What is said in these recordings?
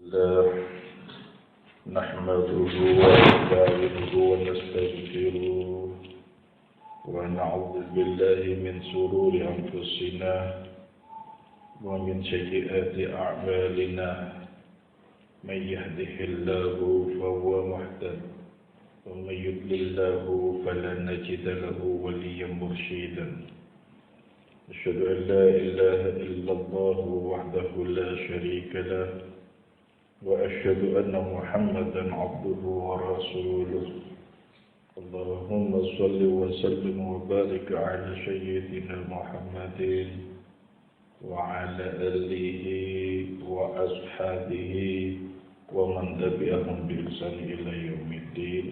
الله نحمده ونستعينه ونستغفره ونعوذ بالله من شرور أنفسنا ومن سيئات أعمالنا من يهده الله فهو مهتد ومن يضلل له فلا نجد له وليا مرشدا أشهد أن لا إله إلا الله وحده لا شريك له وأشهد أن محمدا عبده ورسوله اللهم صل وسلم وبارك على سيدنا محمد وعلى آله وأصحابه ومن تبعهم بإحسان إلى يوم الدين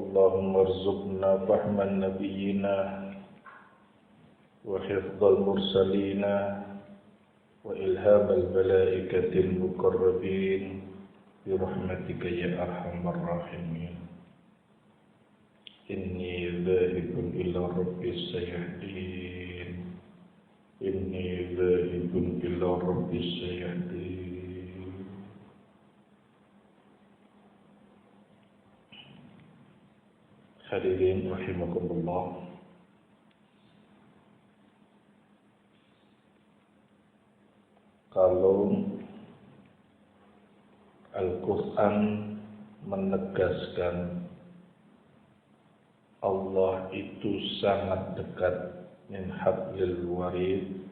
اللهم ارزقنا فهم نبينا وحفظ المرسلين وإلهام الملائكة المقربين برحمتك يا أرحم الراحمين إني ذاهب إلى ربي سيهدين إني ذاهب إلى ربي سيهدين. Hadirin rahimakumullah, kalau Al-Quran menegaskan Allah itu sangat dekat min hablil warid,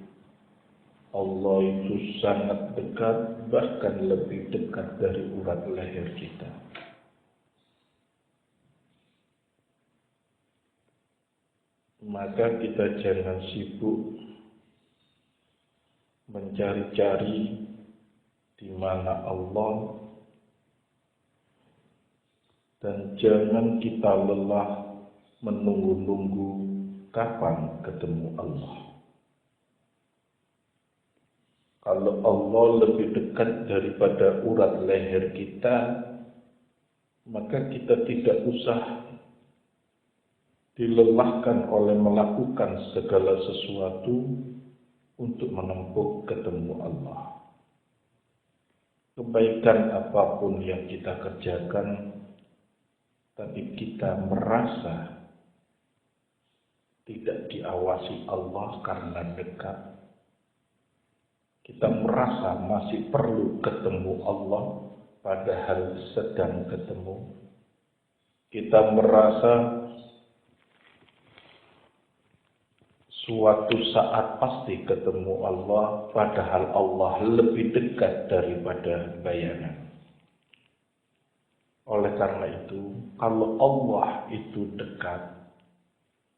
Allah itu sangat dekat, bahkan lebih dekat dari urat leher kita. Maka kita jangan sibuk mencari-cari di mana Allah, dan jangan kita lelah menunggu-nunggu kapan ketemu Allah. Kalau Allah lebih dekat daripada urat leher kita, maka kita tidak usah dilelahkan oleh melakukan segala sesuatu untuk menempuh ketemu Allah. Kebaikan apapun yang kita kerjakan, tapi kita merasa tidak diawasi Allah karena dekat, kita merasa masih perlu ketemu Allah padahal sedang ketemu, kita merasa suatu saat pasti ketemu Allah, padahal Allah lebih dekat daripada bayangan. Oleh karena itu, kalau Allah itu dekat,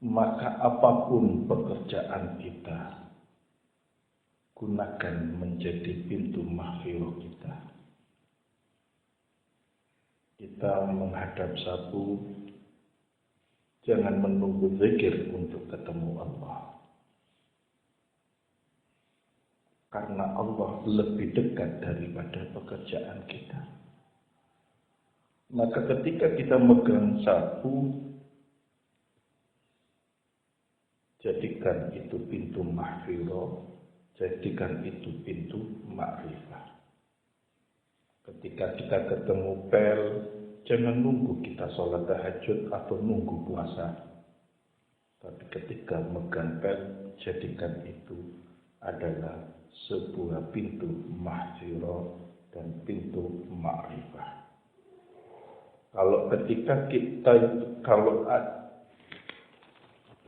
maka apapun pekerjaan kita, gunakan menjadi pintu maghfirah kita. Kita menghadap sapu, jangan menunggu zikir untuk ketemu Allah. Karena Allah lebih dekat daripada pekerjaan kita. Maka ketika kita megang sapu, jadikan itu pintu maghfirah, jadikan itu pintu ma'rifah. Ketika kita ketemu pel, jangan nunggu kita sholat tahajud atau nunggu puasa. Tapi ketika megang pel, jadikan itu adalah sebuah pintu mahfirah dan pintu ma'rifah. Kalau ketika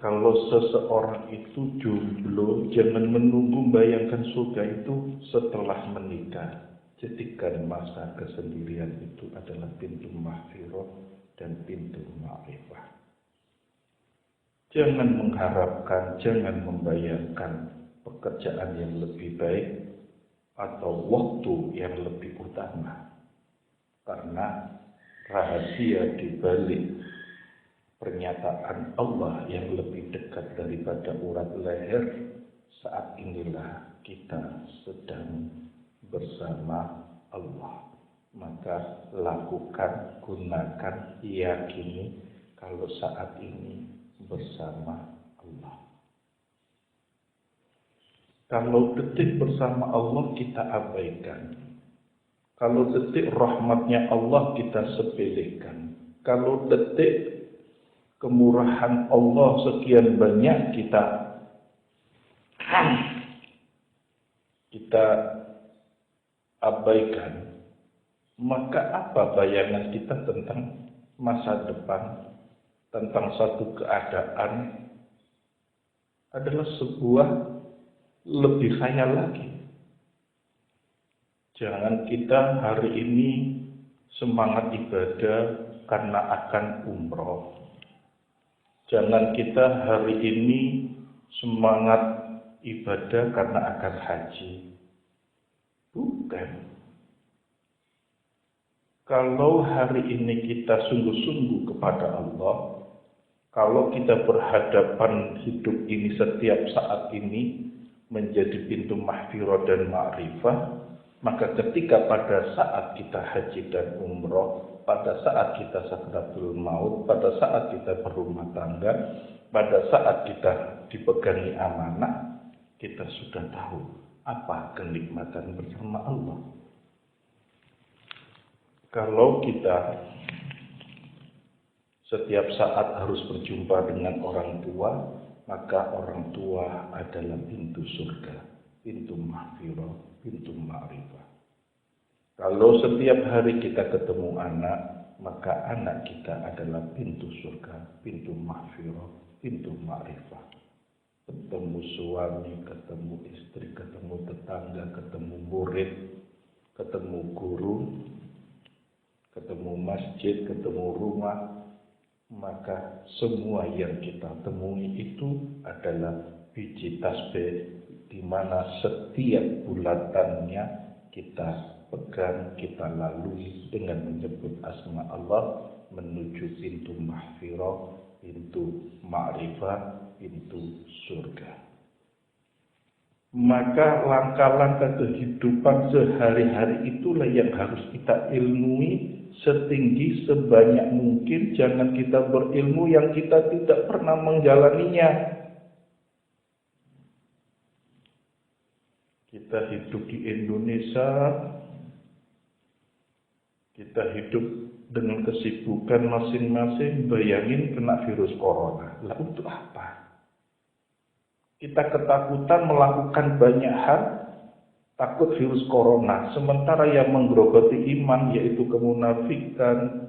kalau seseorang itu jomblo, jangan menunggu bayangkan surga itu setelah menikah. Jadikan masa kesendirian itu adalah pintu mahfirah dan pintu ma'rifah. Jangan mengharapkan, jangan membayangkan pekerjaan yang lebih baik atau waktu yang lebih utama, karena rahasia di balik pernyataan Allah yang lebih dekat daripada urat leher, saat inilah kita sedang bersama Allah. Maka lakukan, gunakan, yakini kalau saat ini bersama Allah. Kalau detik bersama Allah kita abaikan. Kalau detik rahmatnya Allah kita sepelekan. Kalau detik kemurahan Allah sekian banyak kita abaikan. Maka apa bayangan kita tentang masa depan, tentang satu keadaan adalah sebuah lebih khayal lagi. Jangan kita hari ini semangat ibadah karena akan umroh. Jangan kita hari ini semangat ibadah karena akan haji. Bukan. Kalau hari ini kita sungguh-sungguh kepada Allah, kalau kita berhadapan hidup ini setiap saat ini menjadi pintu mahfirah dan ma'rifah, maka ketika pada saat kita haji dan umroh, pada saat kita sakratul maut, pada saat kita berumah tangga, pada saat kita dipegangi amanah, kita sudah tahu apa kenikmatan bersama Allah. Kalau kita setiap saat harus berjumpa dengan orang tua, maka orang tua adalah pintu surga, pintu mahfirah, pintu ma'rifah. Kalau setiap hari kita ketemu anak, maka anak kita adalah pintu surga, pintu mahfirah, pintu ma'rifah. Ketemu suami, ketemu istri, ketemu tetangga, ketemu murid, ketemu guru, ketemu masjid, ketemu rumah, maka semua yang kita temui itu adalah biji tasbih di mana setiap bulatannya kita pegang, kita lalui dengan menyebut asma Allah menuju pintu mahfirah, pintu ma'rifah, pintu surga. Maka langkah-langkah kehidupan sehari-hari itulah yang harus kita ilmui setinggi sebanyak mungkin. Jangan kita berilmu yang kita tidak pernah menjalaninya. Kita hidup di Indonesia, kita hidup dengan kesibukan masing-masing, bayangin kena virus corona. Lah untuk apa? Kita ketakutan melakukan banyak hal, takut virus corona. Sementara yang menggerogoti iman, yaitu kemunafikan,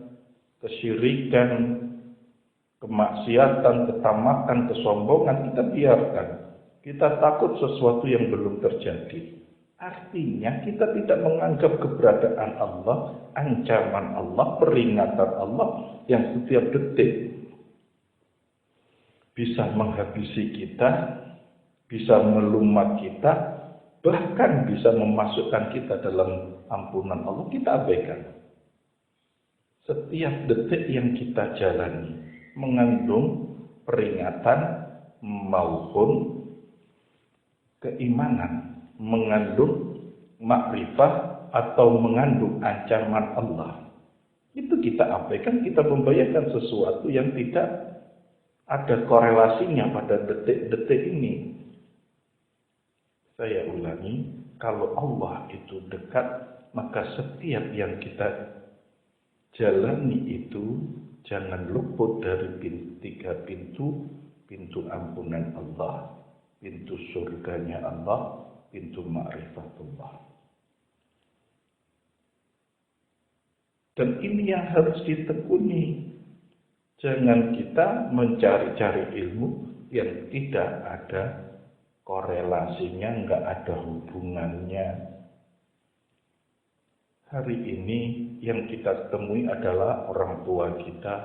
kesyirikan, kemaksiatan, ketamakan, kesombongan, kita biarkan. Kita takut sesuatu yang belum terjadi. Artinya kita tidak menganggap keberadaan Allah, ancaman Allah, peringatan Allah yang setiap detik bisa menghabisi kita, bisa melumat kita, bahkan bisa memasukkan kita dalam ampunan Allah, kita abaikan. Setiap detik yang kita jalani mengandung peringatan maupun keimanan, mengandung makrifah atau mengandung ancaman Allah. Itu kita abaikan, kita membayangkan sesuatu yang tidak ada korelasinya pada detik-detik ini. Saya ulangi, kalau Allah itu dekat, maka setiap yang kita jalani itu jangan luput dari tiga pintu, pintu ampunan Allah, pintu surganya Allah, pintu ma'rifatullah. Dan ini yang harus ditekuni. Jangan kita mencari-cari ilmu yang tidak ada korelasinya, nggak ada hubungannya. Hari ini yang kita temui adalah orang tua kita.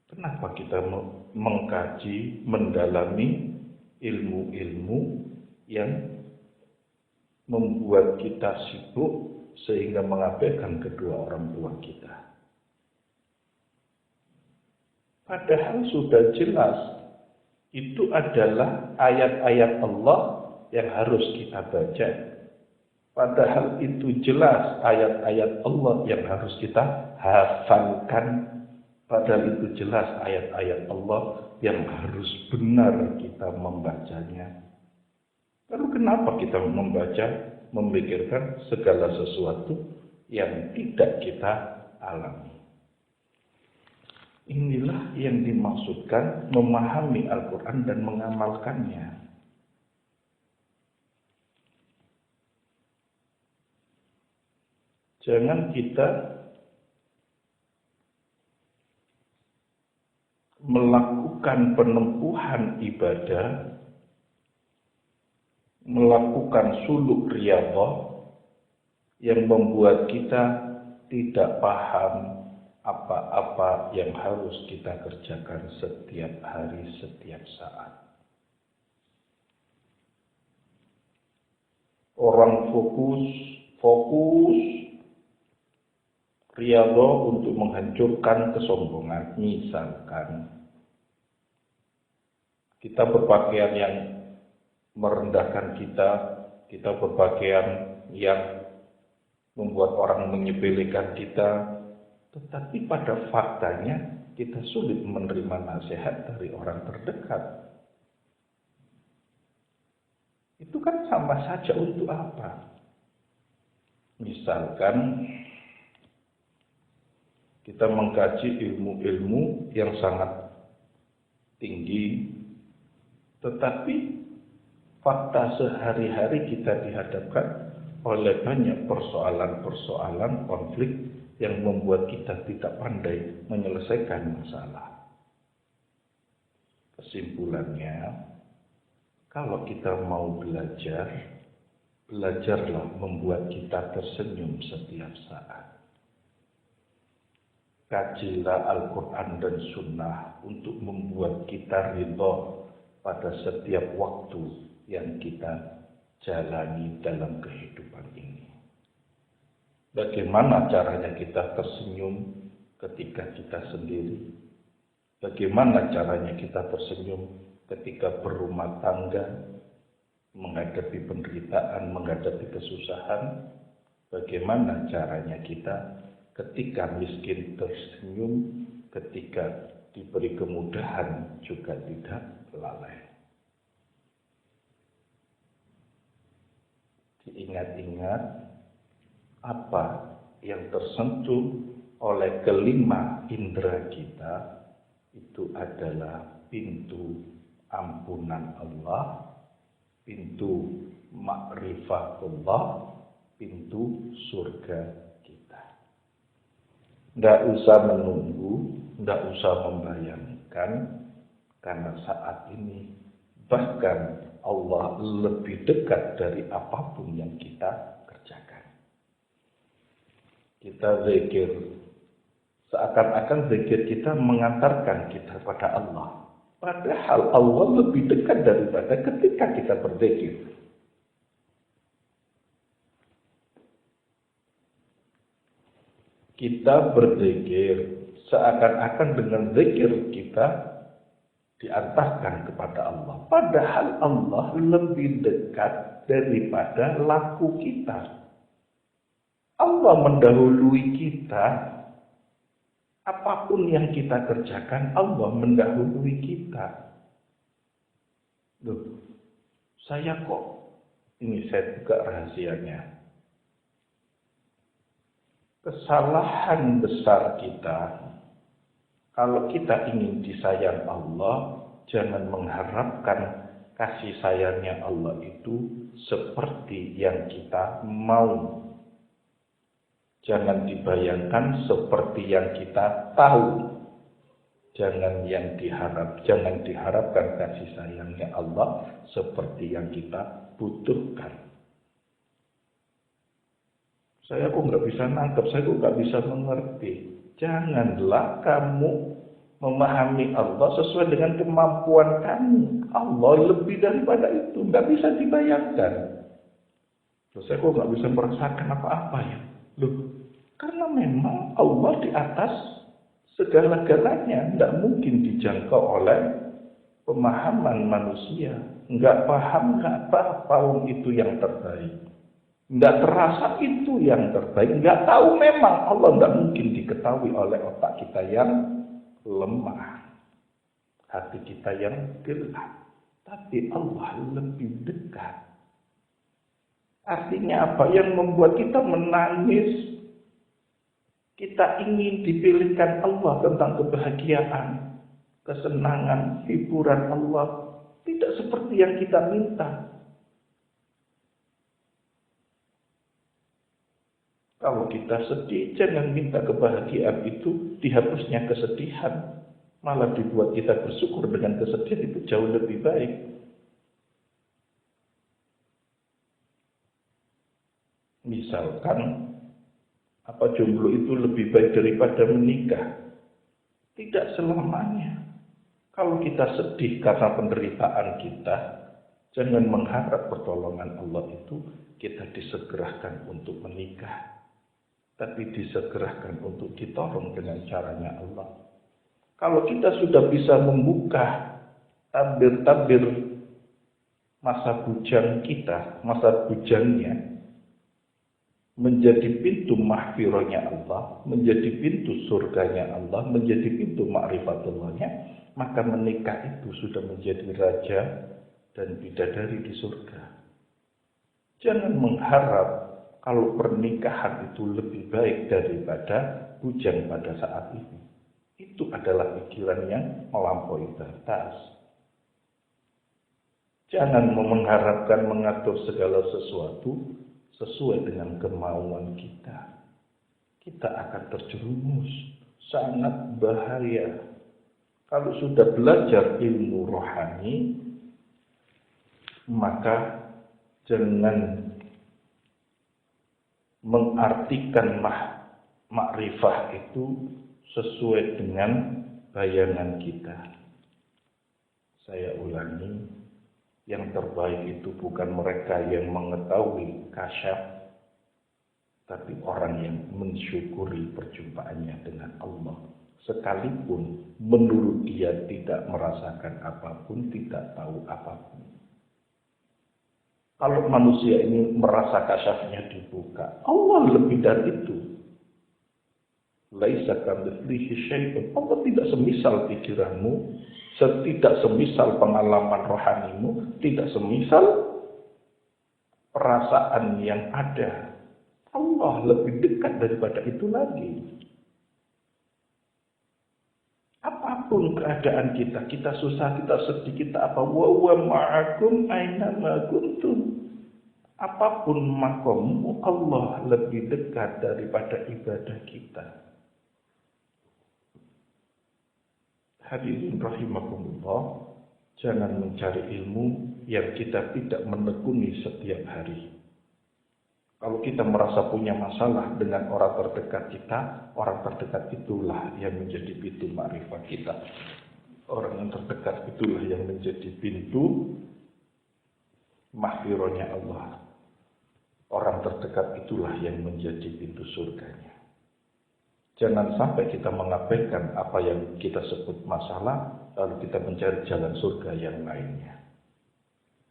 Kenapa kita mengkaji, mendalami ilmu-ilmu yang membuat kita sibuk sehingga mengabaikan kedua orang tua kita? Padahal sudah jelas itu adalah ayat-ayat Allah yang harus kita baca. Padahal itu jelas ayat-ayat Allah yang harus kita hafalkan. Padahal itu jelas ayat-ayat Allah yang harus benar kita membacanya. Lalu kenapa kita membaca, memikirkan segala sesuatu yang tidak kita alami? Inilah yang dimaksudkan memahami Al-Quran dan mengamalkannya. Jangan kita melakukan penempuhan ibadah, melakukan suluk riyadhah yang membuat kita tidak paham apa-apa yang harus kita kerjakan setiap hari, setiap saat. Orang fokus riyadhah untuk menghancurkan kesombongan. Misalkan kita berpakaian yang merendahkan kita berpakaian yang membuat orang menyepelekan kita, tetapi pada faktanya kita sulit menerima nasihat dari orang terdekat. Itu kan sama saja untuk apa? Misalkan kita mengkaji ilmu-ilmu yang sangat tinggi, tetapi fakta sehari-hari kita dihadapkan oleh banyak persoalan-persoalan konflik yang membuat kita tidak pandai menyelesaikan masalah. Kesimpulannya, kalau kita mau belajar, belajarlah membuat kita tersenyum setiap saat. Kajilah Al-Quran dan Sunnah untuk membuat kita ridha pada setiap waktu yang kita jalani dalam kehidupan ini. Bagaimana caranya kita tersenyum ketika kita sendiri? Bagaimana caranya kita tersenyum ketika berumah tangga, menghadapi penderitaan, menghadapi kesusahan? Bagaimana caranya kita ketika miskin tersenyum, ketika diberi kemudahan juga tidak lalai? Diingat-ingat apa yang tersentuh oleh kelima indera kita itu adalah pintu ampunan Allah, pintu ma'rifatullah, pintu surga kita. Tidak usah menunggu, tidak usah membayangkan, karena saat ini bahkan Allah lebih dekat dari apapun yang kita kerjakan. Kita zikir, seakan-akan zikir kita mengantarkan kita pada Allah. Padahal Allah lebih dekat daripada ketika kita berzikir. Kita berzikir, seakan-akan dengan zikir kita diantarkan kepada Allah. Padahal Allah lebih dekat daripada laku kita. Allah mendahului kita. Apapun yang kita kerjakan, Allah mendahului kita. Loh, saya kok, ini saya buka rahasianya. Kesalahan besar kita, kalau kita ingin disayang Allah, jangan mengharapkan kasih sayangnya Allah itu seperti yang kita mau. Jangan dibayangkan seperti yang kita tahu. Jangan diharapkan kasih sayangnya Allah seperti yang kita butuhkan. Saya kok nggak bisa nangkep, saya kok nggak bisa mengerti. Janganlah kamu memahami Allah sesuai dengan kemampuan kamu. Allah lebih daripada itu, nggak bisa dibayangkan. Terus saya kok nggak bisa merasakan apa-apa ya? Loh, karena memang Allah di atas segala-galanya, tidak mungkin dijangkau oleh pemahaman manusia. Nggak paham, nggak paham itu yang terbaik. Nggak terasa itu yang terbaik. Nggak tahu memang Allah nggak mungkin diketahui oleh otak kita yang lemah, hati kita yang gelap. Tapi Allah lebih dekat. Artinya apa? Yang membuat kita menangis, kita ingin dipilihkan Allah tentang kebahagiaan, kesenangan, hiburan Allah. Tidak seperti yang kita minta. Kalau kita sedih, jangan minta kebahagiaan itu dihapusnya kesedihan. Malah dibuat kita bersyukur dengan kesedihan itu jauh lebih baik. Misalkan, apa jomblo itu lebih baik daripada menikah? Tidak selamanya. Kalau kita sedih karena penderitaan kita, jangan mengharap pertolongan Allah itu kita disegerakan untuk menikah. Tapi disegerakan untuk ditolong dengan caranya Allah. Kalau kita sudah bisa membuka tabir-tabir masa bujang kita, masa bujangnya, menjadi pintu mahfirahnya Allah, menjadi pintu surganya Allah, menjadi pintu ma'rifatullahnya, maka menikah itu sudah menjadi raja dan bidadari di surga. Jangan mengharap kalau pernikahan itu lebih baik daripada bujang pada saat ini. Itu adalah pikiran yang melampaui batas. Jangan mengharapkan mengatur segala sesuatu sesuai dengan kemauan kita. Kita akan terjerumus, sangat bahaya. Kalau sudah belajar ilmu rohani, maka jangan mengartikan makrifah itu sesuai dengan bayangan kita. Saya ulangi, yang terbaik itu bukan mereka yang mengetahui kasyaf, tapi orang yang mensyukuri perjumpaannya dengan Allah. Sekalipun menurut dia tidak merasakan apapun, tidak tahu apapun. Kalau manusia ini merasa kasyafnya dibuka, Allah lebih dari itu. Laisa kamitslihi syai'un. Allah tidak semisal pikiranmu, tidak semisal pengalaman rohanimu, tidak semisal perasaan yang ada. Allah lebih dekat daripada itu lagi. Apapun keadaan kita, kita susah, kita sedih, kita apa, wa huwa ma'akum aina ma kuntum. Apapun makommu, Allah lebih dekat daripada ibadah kita. Hadirin rahimakumullah, jangan mencari ilmu yang kita tidak menekuni setiap hari. Kalau kita merasa punya masalah dengan orang terdekat kita, orang terdekat itulah yang menjadi pintu ma'rifah kita. Orang yang terdekat itulah yang menjadi pintu mahfirahnya Allah. Orang terdekat itulah yang menjadi pintu surganya. Jangan sampai kita mengabaikan apa yang kita sebut masalah, lalu kita mencari jalan surga yang lainnya.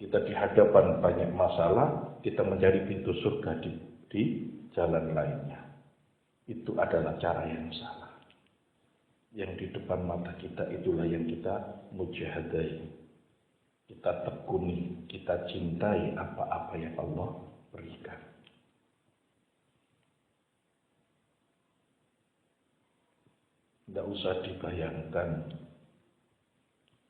Kita di hadapan banyak masalah, kita mencari pintu surga di jalan lainnya. Itu adalah cara yang salah. Yang di depan mata kita itulah yang kita mujahadai. Kita tekuni, kita cintai apa-apa yang Allah berikan. Tidak usah dibayangkan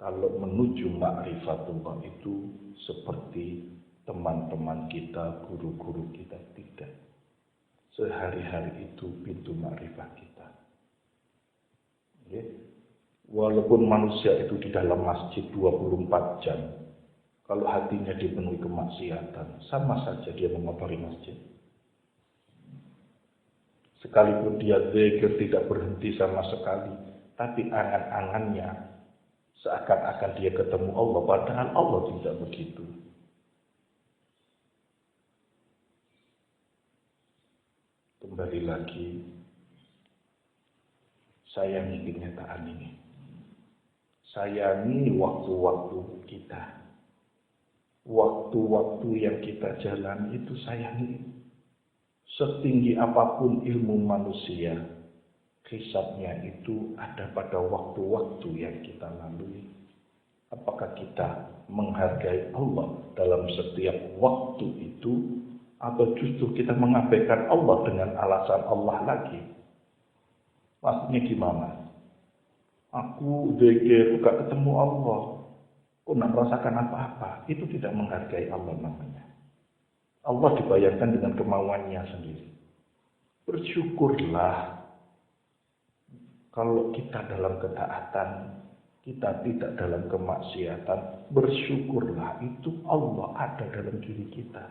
kalau menuju ma'rifatullah itu seperti teman-teman kita, guru-guru kita, tidak. Sehari-hari itu pintu ma'rifat kita. Walaupun manusia itu di dalam masjid 24 jam, kalau hatinya dipenuhi kemaksiatan, sama saja dia mengotori masjid. Sekalipun dia zikir tidak berhenti sama sekali, tapi angan-angannya seakan-akan dia ketemu Allah, padahal Allah tidak begitu. Kembali lagi, sayangi kenyataan ini. Sayangi waktu-waktu kita. Waktu-waktu yang kita jalani itu sayangi. Setinggi apapun ilmu manusia, hisabnya itu ada pada waktu-waktu yang kita lalui. Apakah kita menghargai Allah dalam setiap waktu itu, Atau justru kita mengabaikan Allah dengan alasan Allah lagi? Maksudnya gimana? Aku zikir, gak ketemu Allah, kok gak merasakan apa-apa. Itu tidak menghargai Allah namanya. Allah dibayangkan dengan kemauannya sendiri. Bersyukurlah kalau kita dalam ketaatan, kita tidak dalam kemaksiatan. Bersyukurlah itu Allah ada dalam diri kita.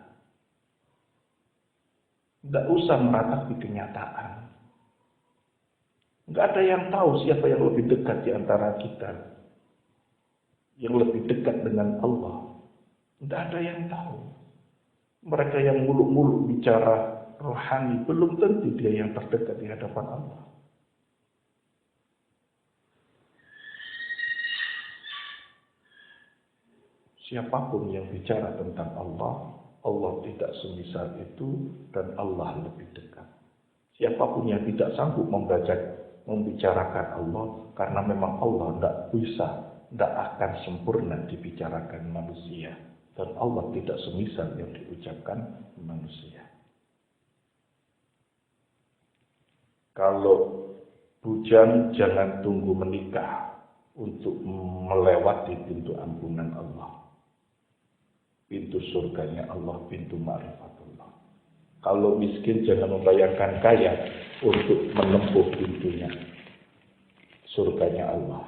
Tidak usah meratapi kenyataan. Tidak ada yang tahu siapa yang lebih dekat di antara kita. Yang lebih dekat dengan Allah. Tidak ada yang tahu. Mereka yang muluk-muluk bicara rohani, belum tentu dia yang terdekat di hadapan Allah. Siapapun yang bicara tentang Allah, Allah tidak semisal itu dan Allah lebih dekat. Siapapun yang tidak sanggup membicarakan Allah, karena memang Allah tidak bisa, tidak akan sempurna dibicarakan manusia. Dan Allah tidak semisal yang diucapkan manusia. Kalau bujang jangan tunggu menikah untuk melewati pintu ampunan Allah. Pintu surganya Allah, pintu ma'rifatullah. Kalau miskin jangan membayangkan kaya untuk menempuh pintunya surganya Allah.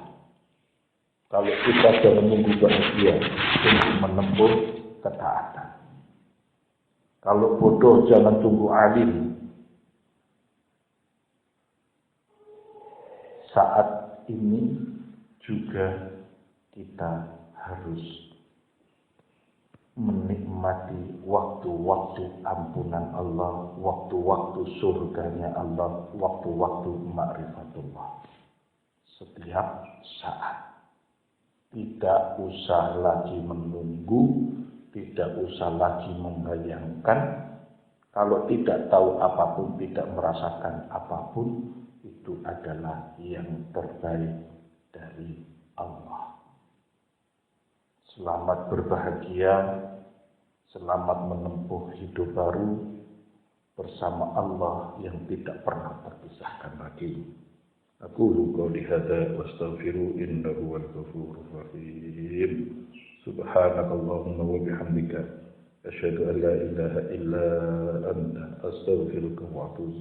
Kalau kita jangan menunggu bahagia untuk menempuh ketaatan. Kalau bodoh jangan tunggu alim. Saat ini juga kita harus menikmati waktu-waktu ampunan Allah, waktu-waktu surganya Allah, waktu-waktu ma'rifatullah. Setiap saat. Tidak usah lagi menunggu, tidak usah lagi membayangkan. Kalau tidak tahu apapun, tidak merasakan apapun, itu adalah yang terbaik dari Allah. Selamat berbahagia, selamat menempuh hidup baru bersama Allah yang tidak pernah terpisahkan lagi. Aqulu qouli hadza wa astaghfiru innahu wal ghafurur rahim. Subhanakallahumma wa bihamdika asyhadu an la ilaha illa anta astaghfiruka wa atubu